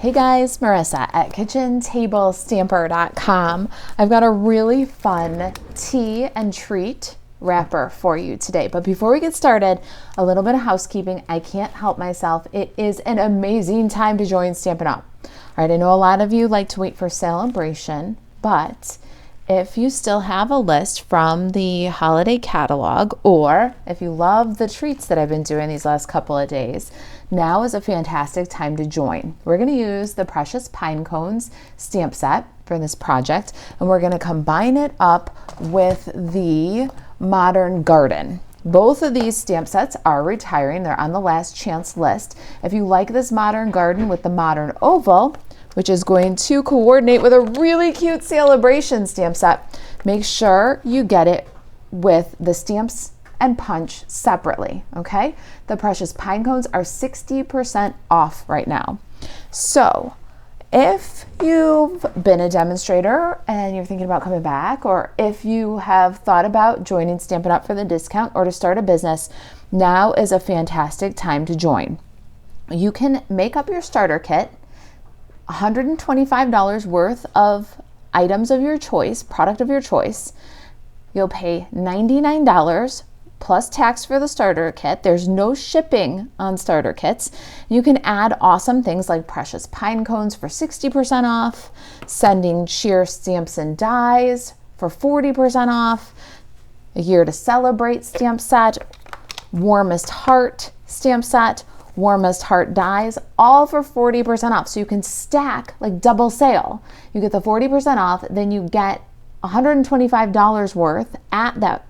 Hey guys, Marisa at kitchentablestamper.com. I've got a really fun tea and treat wrapper for you today. But before we get started, a little bit of housekeeping. I can't help myself. It is an amazing time to join Stampin' Up. All right, I know a lot of you like to wait for celebration, but if you still have a list from the holiday catalog, or if you love the treats that I've been doing these last couple of days, now is a fantastic time to join. We're going to use the Precious Pinecones stamp set for this project, and we're going to combine it up with the Modern Garden. Both of these stamp sets are retiring. They're on the last chance list. If you like this Modern Garden with the Modern Oval, which is going to coordinate with a really cute celebration stamp set, make sure you get it with the stamps and punch separately, okay? The Precious Pinecones are 60% off right now. So if you've been a demonstrator and you're thinking about coming back, or if you have thought about joining Stampin' Up for the discount or to start a business, now is a fantastic time to join. You can make up your starter kit, $125 worth of items of your choice, product of your choice. You'll pay $99 plus tax for the starter kit. There's no shipping on starter kits. You can add awesome things like Precious Pinecones for 60% off, Sending Cheer stamps and dies for 40% off, A Year to Celebrate stamp set, Warmest Heart stamp set, Warmest Heart dies, all for 40% off. So you can stack like double sale. You get the 40% off, then you get $125 worth at that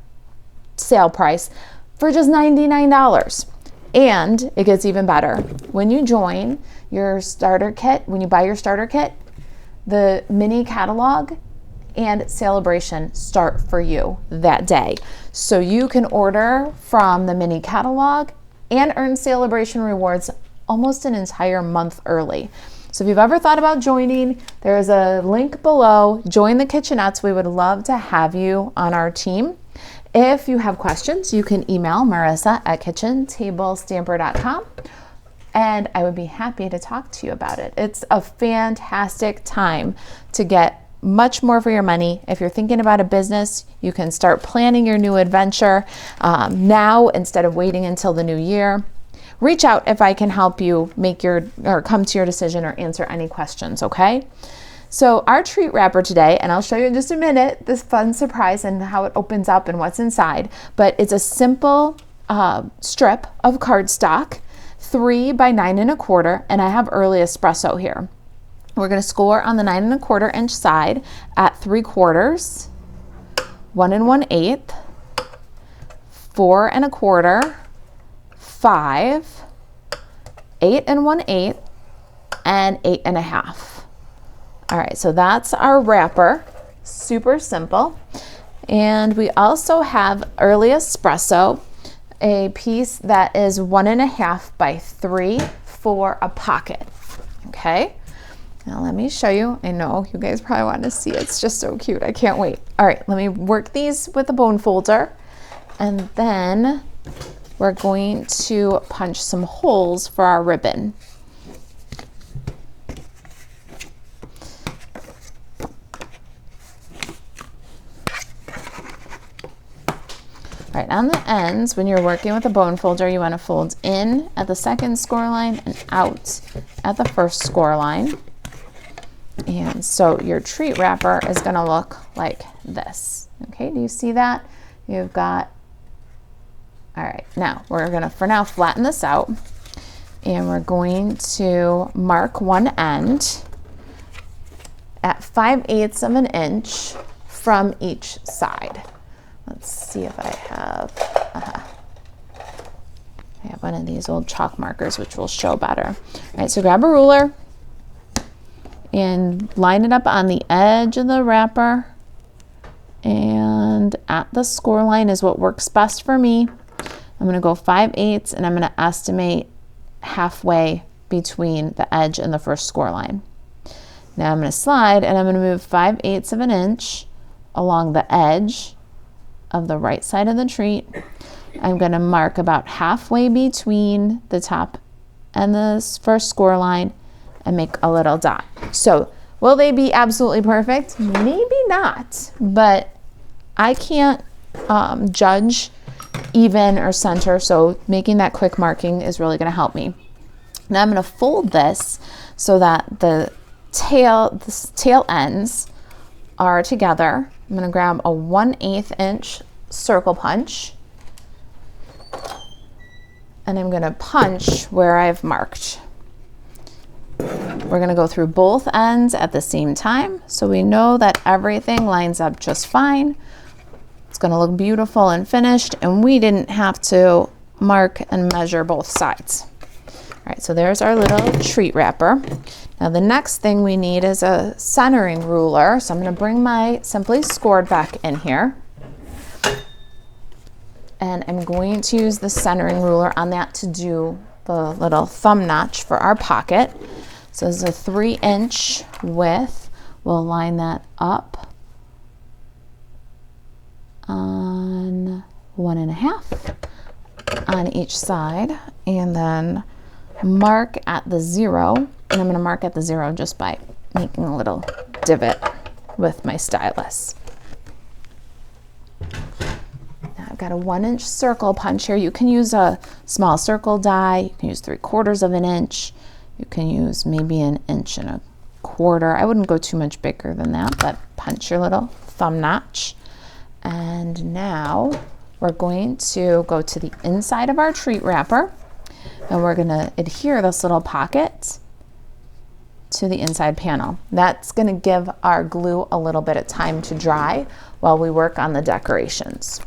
sale price for just $99. And it gets even better. When you join your starter kit, when you buy your starter kit, the mini catalog and celebration start for you that day. So you can order from the mini catalog and earn celebration rewards almost an entire month early. So if you've ever thought about joining, there is a link below. Join the Kitchenettes. We would love to have you on our team. If you have questions, you can email Marisa at kitchentablestamper.com, and I would be happy to talk to you about it. It's a fantastic time to get much more for your money. If you're thinking about a business, you can start planning your new adventure now instead of waiting until the new year. Reach out if I can help you come to your decision or answer any questions, okay? So our treat wrapper today, and I'll show you in just a minute this fun surprise and how it opens up and what's inside, but it's a simple strip of cardstock, 3 by 9 1/4, and I have early espresso here. We're going to score on the 9 1/4 inch side at 3/4, 1 1/8, 4 1/4, 5, 8 1/8, and 8 1/2. All right, so that's our wrapper, super simple. And we also have early espresso, a piece that is 1 1/2 by 3 for a pocket, okay? Now let me show you. I know you guys probably want to see it. It's just so cute. I can't wait. All right, let me work these with a bone folder, and then we're going to punch some holes for our ribbon. All right, on the ends, when you're working with a bone folder, you want to fold in at the second score line and out at the first score line. And so your treat wrapper is going to look like this. Okay, do you see that? You've got, all right, now we're going to, for now, flatten this out, and we're going to mark one end at 5/8 of an inch from each side. Let's see if I have, I have one of these old chalk markers, which will show better. All right, so grab a ruler and line it up on the edge of the wrapper, and at the score line is what works best for me. I'm gonna go 5/8, and I'm gonna estimate halfway between the edge and the first score line. Now I'm gonna slide, and I'm gonna move 5/8 of an inch along the edge of the right side of the treat. I'm going to mark about halfway between the top and the first score line, and make a little dot. So will they be absolutely perfect? Maybe not, but I can't judge even or center, so making that quick marking is really going to help me. Now I'm going to fold this so that the tail ends are together. I'm going to grab a 1/8 inch circle punch, and I'm going to punch where I've marked. We're going to go through both ends at the same time so we know that everything lines up just fine. It's going to look beautiful and finished, and we didn't have to mark and measure both sides. All right, so there's our little treat wrapper. Now the next thing we need is a centering ruler. So I'm going to bring my Simply Scored back in here. And I'm going to use the centering ruler on that to do the little thumb notch for our pocket. So it's a 3-inch width. We'll line that up on 1.5 on each side, and then mark at the 0. And I'm going to mark at the 0 just by making a little divot with my stylus. Now I've got a 1-inch circle punch here. You can use a small circle die. You can use 3/4 inch. You can use maybe 1 1/4 inch. I wouldn't go too much bigger than that, but punch your little thumb notch. And now we're going to go to the inside of our treat wrapper, and we're going to adhere this little pocket to the inside panel. That's going to give our glue a little bit of time to dry while we work on the decorations.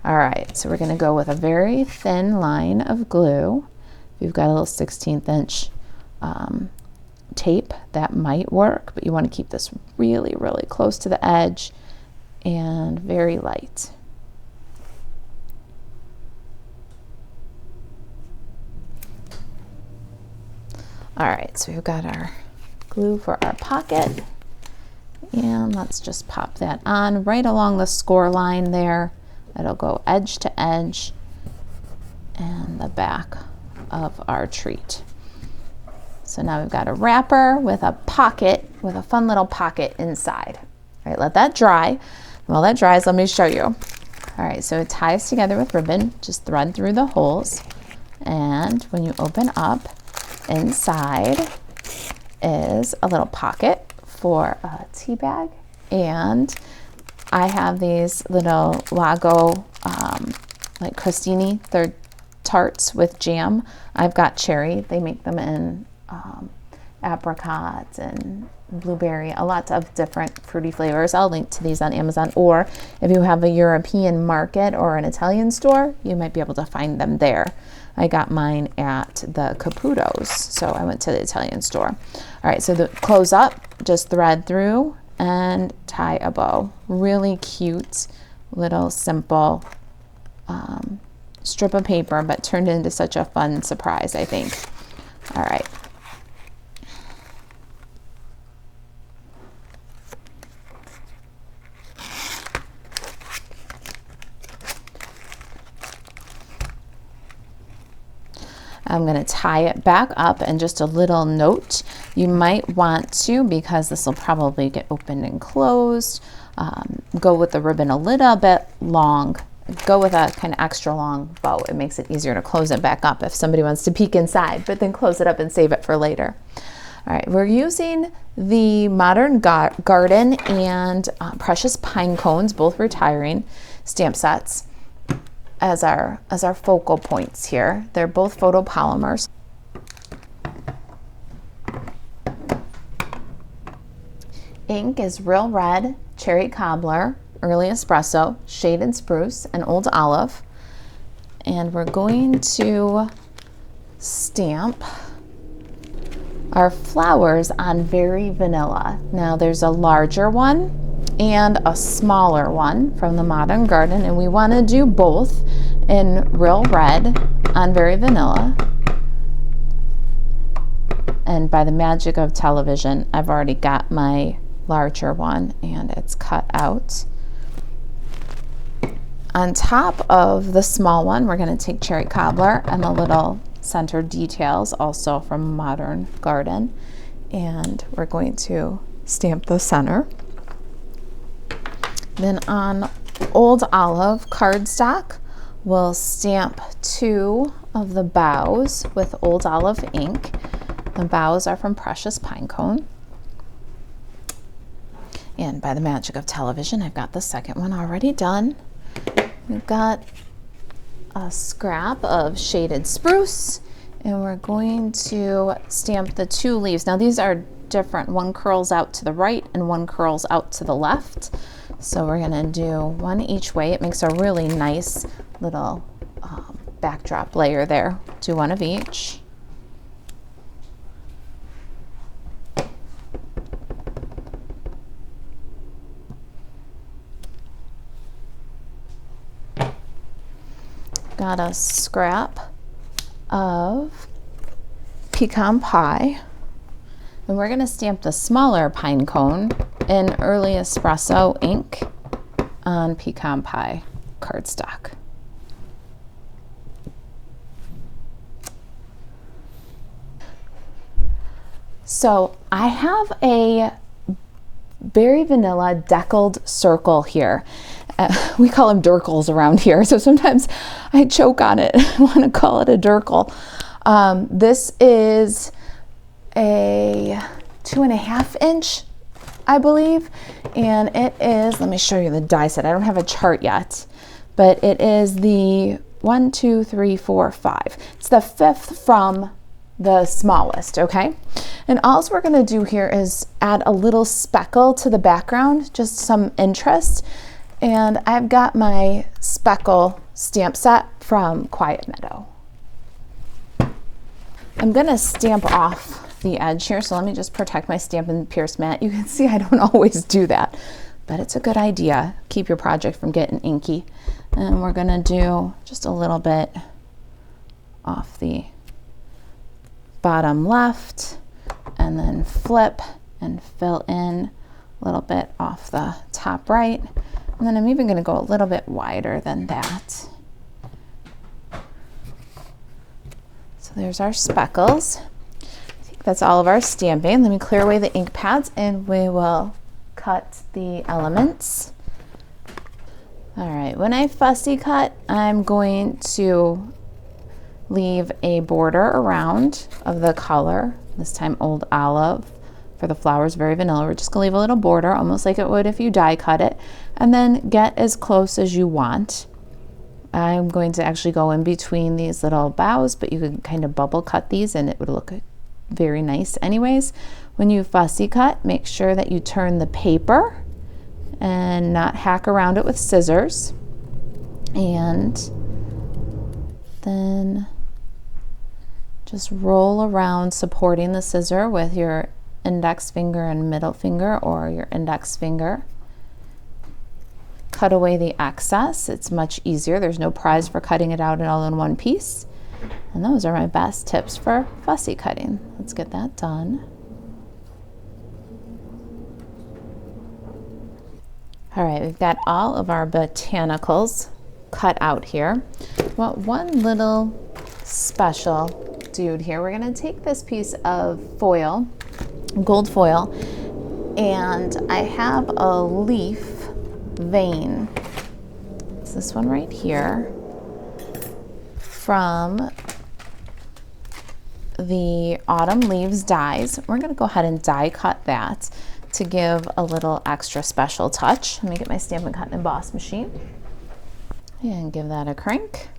All right, so we're going to go with a very thin line of glue. If you've got a little 1/16 inch tape, that might work, but you want to keep this really, really close to the edge and very light. All right, so we've got our glue for our pocket, and let's just pop that on right along the score line there. It'll go edge to edge and the back of our treat. So now we've got a wrapper with a pocket, with a fun little pocket inside. All right, let that dry. While that dries, let me show you. All right, so it ties together with ribbon. Just thread through the holes, and when you open up, inside is a little pocket for a tea bag, and I have these little Lago like crostini. They're tarts with jam. I've got cherry. They make them in apricot and blueberry, a lot of different fruity flavors. I'll link to these on Amazon, or if you have a European market or an Italian store, you might be able to find them there. I got mine at the Caputo's, so I went to the Italian store. All right, so close up, just thread through and tie a bow. Really cute, little simple strip of paper, but turned into such a fun surprise, I think. All right. I'm going to tie it back up, and just a little note, you might want to, because this will probably get opened and closed, go with the ribbon a little bit long. Go with a kind of extra long bow. It makes it easier to close it back up if somebody wants to peek inside, but then close it up and save it for later. All right, we're using the Modern Garden and Precious Pinecones, both retiring stamp sets, as our focal points here. They're both photopolymers. Ink is Real Red, Cherry Cobbler, Early Espresso, Shaded Spruce, and Old Olive. And we're going to stamp our flowers on Very Vanilla. Now there's a larger one and a smaller one from the Modern Garden, and we want to do both in Real Red on Very Vanilla. And by the magic of television, I've already got my larger one, and it's cut out. On top of the small one, we're going to take Cherry Cobbler and the little center details, also from Modern Garden. And we're going to stamp the center. Then on Old Olive cardstock, we'll stamp 2 of the bows with Old Olive ink. The bows are from Precious Pinecone. And by the magic of television, I've got the second one already done. We've got a scrap of shaded spruce, and we're going to stamp the 2 leaves. Now these are different. One curls out to the right and one curls out to the left. So we're gonna do one each way. It makes a really nice little backdrop layer there. Do one of each. Got a scrap of pecan pie, and we're going to stamp the smaller pine cone in early espresso ink on pecan pie cardstock. So I have a berry vanilla deckled circle here. We call them dirkles around here, so sometimes I choke on it. I want to call it a dirkle. This is a 2.5 inch, I believe, and it is, let me show you the die set. I don't have a chart yet, but it is the 1, 2, 3, 4, 5. It's the 5th from the smallest, okay? And all we're gonna do here is add a little speckle to the background, just some interest. And I've got my speckle stamp set from Quiet Meadow. I'm gonna stamp off the edge here, so let me just protect my Stampin' Pierce mat. You can see I don't always do that, but it's a good idea. Keep your project from getting inky. And we're gonna do just a little bit off the bottom left, and then flip and fill in a little bit off the top right. And then I'm even going to go a little bit wider than that. So there's our speckles. I think that's all of our stamping. Let me clear away the ink pads and we will cut the elements. All right, when I fussy cut, I'm going to leave a border around of the color, this time Old Olive. For the flowers, very vanilla. We're just gonna leave a little border, almost like it would if you die cut it, and then get as close as you want. I'm going to actually go in between these little bows, but you could kind of bubble cut these and it would look very nice anyways. When you fussy cut, make sure that you turn the paper and not hack around it with scissors. And then just roll around, supporting the scissor with your index finger and middle finger, or your index finger. Cut away the excess. It's much easier. There's no prize for cutting it out all in one piece. And those are my best tips for fussy cutting. Let's get that done. All right, we've got all of our botanicals cut out here. Well, one little special dude here. We're gonna take this piece of foil, gold foil, and I have a leaf vein. It's this one right here from the Autumn Leaves dies. We're going to go ahead and die cut that to give a little extra special touch. Let me get my Stampin' Cut and Emboss machine and give that a crank.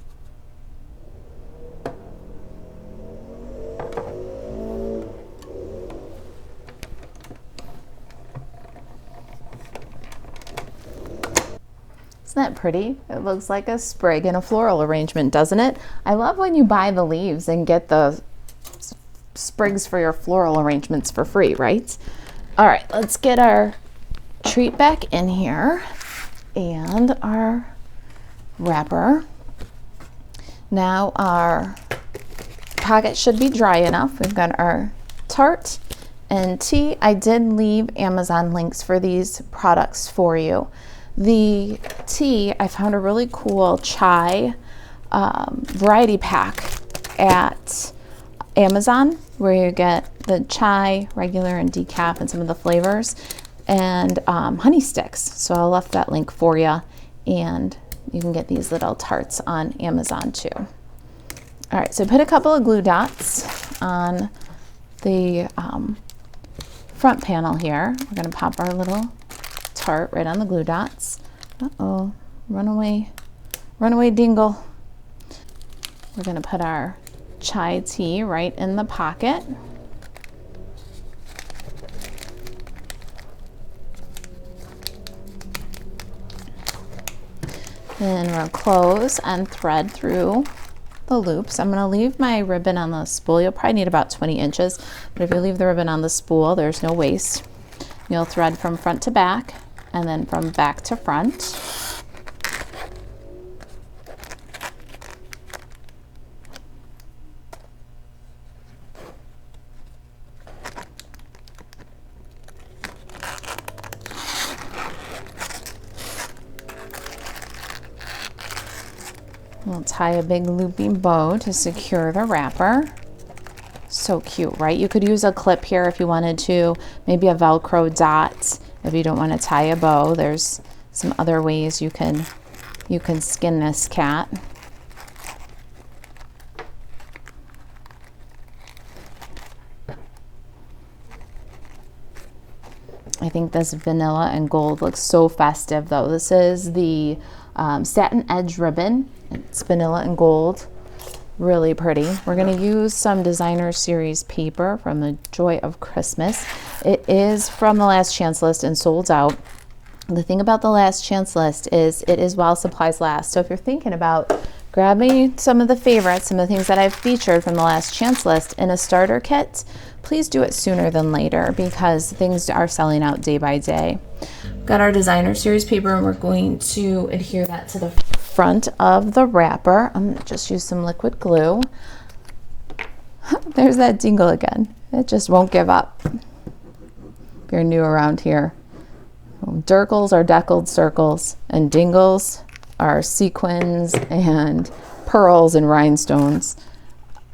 Isn't that pretty? It looks like a sprig in a floral arrangement, doesn't it? I love when you buy the leaves and get the sprigs for your floral arrangements for free, right? All right, let's get our treat back in here and our wrapper. Now our pocket should be dry enough. We've got our tart and tea. I did leave Amazon links for these products for you. The tea, I found a really cool chai variety pack at Amazon, where you get the chai, regular and decaf, and some of the flavors, and honey sticks. So I'll left that link for you, and you can get these little tarts on Amazon too. All right, so put a couple of glue dots on the front panel here. We're gonna pop our little tart right on the glue dots. Uh-oh, run away dingle. We're gonna put our chai tea right in the pocket. Then we'll close and thread through the loops. I'm gonna leave my ribbon on the spool. You'll probably need about 20 inches, but if you leave the ribbon on the spool, there's no waste. You'll thread from front to back and then from back to front. We'll tie a big loopy bow to secure the wrapper. So cute, right? You could use a clip here if you wanted to, maybe a Velcro dot if you don't want to tie a bow. There's some other ways you can skin this cat. I think this vanilla and gold looks so festive though. This is the satin edge ribbon. It's vanilla and gold, really pretty. We're gonna use some designer series paper from the Joy of Christmas. It is from the last chance list and sold out. The thing about the last chance list is it is while supplies last. So if you're thinking about grabbing some of the favorites, some of the things that I've featured from the last chance list in a starter kit, please do it sooner than later because things are selling out day by day. Got our designer series paper and we're going to adhere that to the front of the wrapper. I'm gonna just use some liquid glue. There's that dingle again. It just won't give up. If you're new around here, dirkles are deckled circles and dingles are sequins and pearls and rhinestones.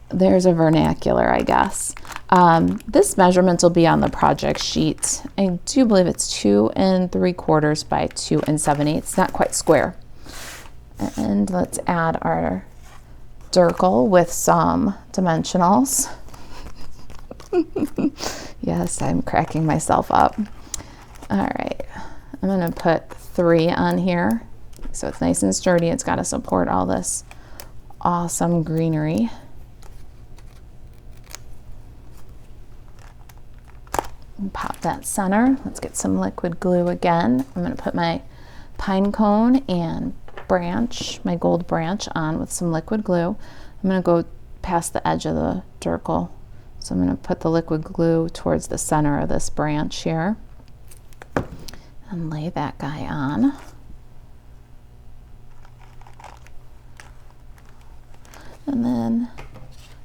There's a vernacular, I guess. This measurement will be on the project sheet. I do believe it's 2 3/4 by 2 7/8. Not quite square. And let's add our dirkle with some dimensionals. Yes, I'm cracking myself up. All right, I'm gonna put 3 on here so it's nice and sturdy. It's got to support all this awesome greenery. And pop that center. Let's get some liquid glue again. I'm going to put my pine cone and branch, my gold branch, on with some liquid glue. I'm going to go past the edge of the dirkle. So I'm going to put the liquid glue towards the center of this branch here and lay that guy on. And then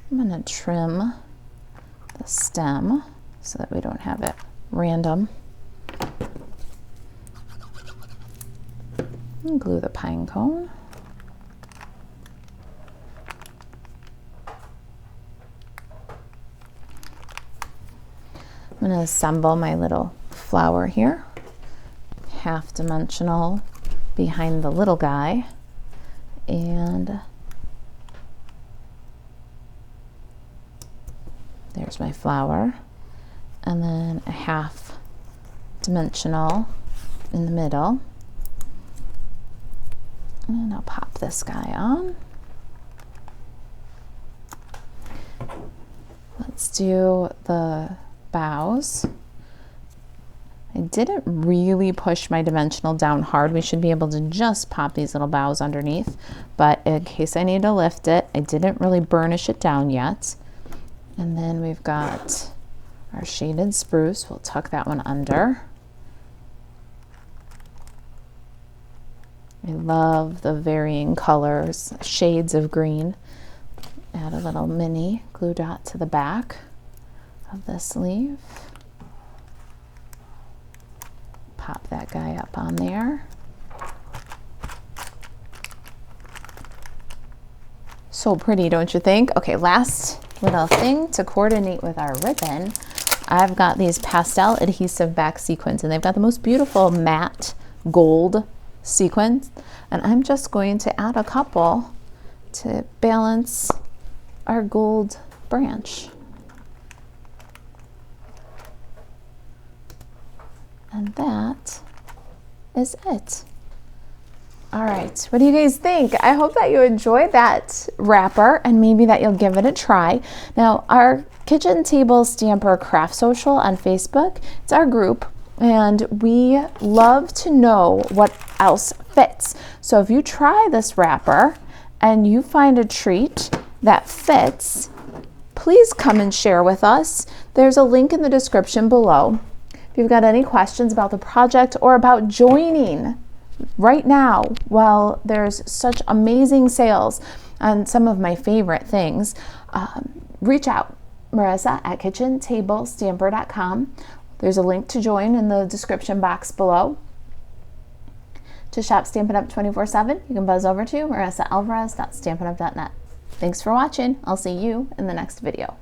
I'm going to trim the stem so that we don't have it random. And glue the pine cone. I'm going to assemble my little flower here, half dimensional behind the little guy, and there's my flower, and then a half dimensional in the middle. And I'll pop this guy on. Let's do the bows. I didn't really push my dimensional down hard. We should be able to just pop these little bows underneath, but in case I need to lift it, I didn't really burnish it down yet. And then we've got our shaded spruce. We'll tuck that one under. I love the varying colors, shades of green. Add a little mini glue dot to the back of the sleeve. Pop that guy up on there. So pretty, don't you think? Okay, last little thing to coordinate with our ribbon. I've got these pastel adhesive back sequins, and they've got the most beautiful matte gold sequins. And I'm just going to add a couple to balance our gold branch. And that is it. All right, what do you guys think? I hope that you enjoyed that wrapper and maybe that you'll give it a try. Now, our Kitchen Table Stamper Craft Social on Facebook, it's our group, and we love to know what else fits. So if you try this wrapper and you find a treat that fits, please come and share with us. There's a link in the description below. If you've got any questions about the project or about joining right now, well, there's such amazing sales on some of my favorite things, reach out, Marisa at kitchentablestamper.com. There's a link to join in the description box below. To shop Stampin' Up 24/7, you can buzz over to marisaalvarez.stampinup.net. Thanks for watching. I'll see you in the next video.